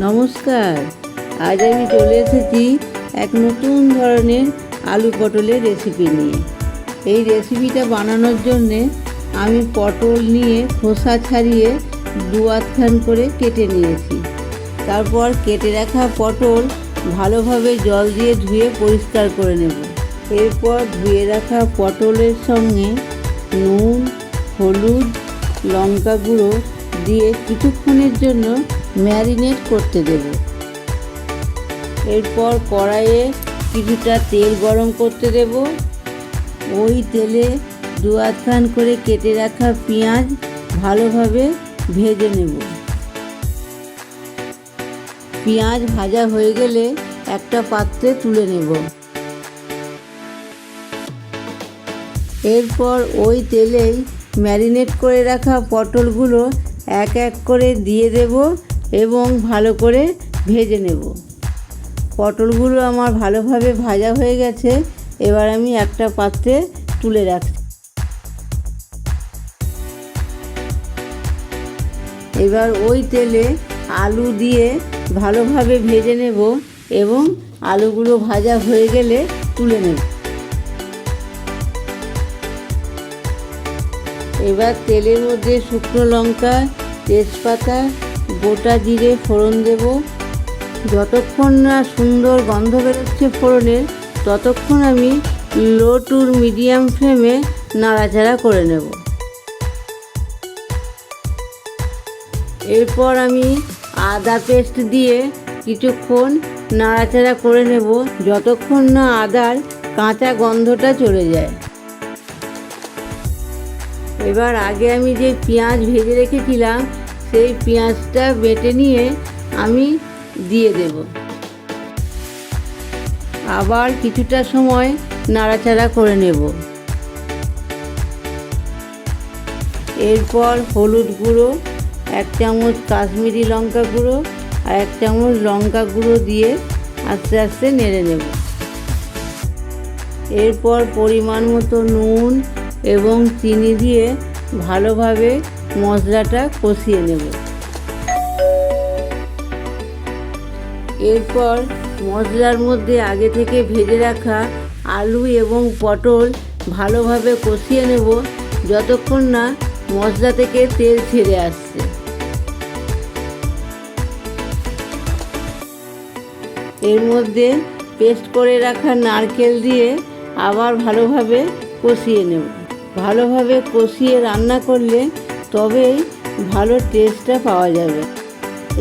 নমস্কার। আজ আমি চলে এসেছি এক নতুন ধরনের আলু পটলের রেসিপি নিয়ে। এই রেসিপিটা বানানোর জন্যে আমি পটল নিয়ে খোসা ছাড়িয়ে দু আধখান করে কেটে নিয়েছি। তারপর কেটে রাখা পটল ভালোভাবে জল দিয়ে ধুয়ে পরিষ্কার করে নেব। এরপর ধুয়ে রাখা পটলের সঙ্গে নুন, হলুদ, লঙ্কা গুঁড়ো দিয়ে কিছুক্ষণের জন্য ম্যারিনেট করতে দেব। এরপর কড়াইয়ে কিছুটা তেল গরম করতে দেব। ওই তেলে দু আধখান করে কেটে রাখা পেঁয়াজ ভালোভাবে ভেজে নেব। পেঁয়াজ ভাজা হয়ে গেলে একটা পাত্রে তুলে নেব। এরপর ওই তেলেই ম্যারিনেট করে রাখা পটলগুলো এক এক করে দিয়ে দেব এবং ভালো করে ভেজে নেব। পটলগুলো আমার ভালোভাবে ভাজা হয়ে গেছে। এবার আমি একটা পাত্রে তুলে রাখছি। এবার ওই তেলে আলু দিয়ে ভালোভাবে ভেজে নেব এবং আলুগুলো ভাজা হয়ে গেলে তুলে নেব। এবার তেলের মধ্যে শুকনো লঙ্কা, তেজপাতা, গোটা জিরে ফোড়ন দেব। যতক্ষণ না সুন্দর গন্ধ বেরোচ্ছে ফোড়নের, ততক্ষণ আমি লো টু মিডিয়াম ফ্লেমে নাড়াচাড়া করে নেব। এরপর আমি আদা পেস্ট দিয়ে কিছুক্ষণ নাড়াচাড়া করে নেব, যতক্ষণ না আদার কাঁচা গন্ধটা চলে যায়। এবার আগে আমি যে পেঁয়াজ ভেজে রেখেছিলাম সেই পেঁয়াজটা বেটে নিয়ে আমি দিয়ে দেব। আবার কিছুটা সময় নাড়াচাড়া করে নেব। এরপর হলুদ গুঁড়ো, 1 চামচ কাশ্মীরি লঙ্কা গুঁড়ো আর 1 চামচ লঙ্কা গুঁড়ো দিয়ে আস্তে আস্তে নেড়ে নেব। এরপর পরিমাণ মতো নুন এবং চিনি দিয়ে ভালোভাবে মশলাটা কষিয়ে নেব। এরপর মশলার মধ্যে আগে থেকে ভেজে রাখা আলু এবং পটল ভালোভাবে কষিয়ে নেব, যতক্ষণ না মশলা থেকে তেল ছেড়ে আসছে। এর মধ্যে পেস্ট করে রাখা নারকেল দিয়ে আবার ভালোভাবে কষিয়ে নেব। ভালোভাবে কষিয়ে রান্না করলে তবেই ভালো টেস্টটা পাওয়া যাবে।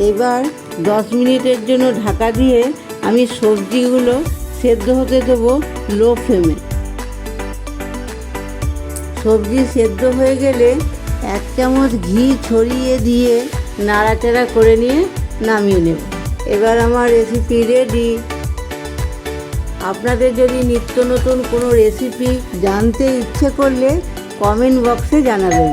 এবার 10 মিনিটের জন্য ঢাকা দিয়ে আমি সবজিগুলো সেদ্ধ হতে দেবো লো ফ্লেমে। সবজি সেদ্ধ হয়ে গেলে 1 চামচ ঘি ছড়িয়ে দিয়ে নাড়াচাড়া করে নিয়ে নামিয়ে নেব। এবার আমার রেসিপি রেডি। আপনাদের যদি নিত্য নতুন কোনো রেসিপি জানতে ইচ্ছে করলে কমেন্ট বক্সে জানাবেন।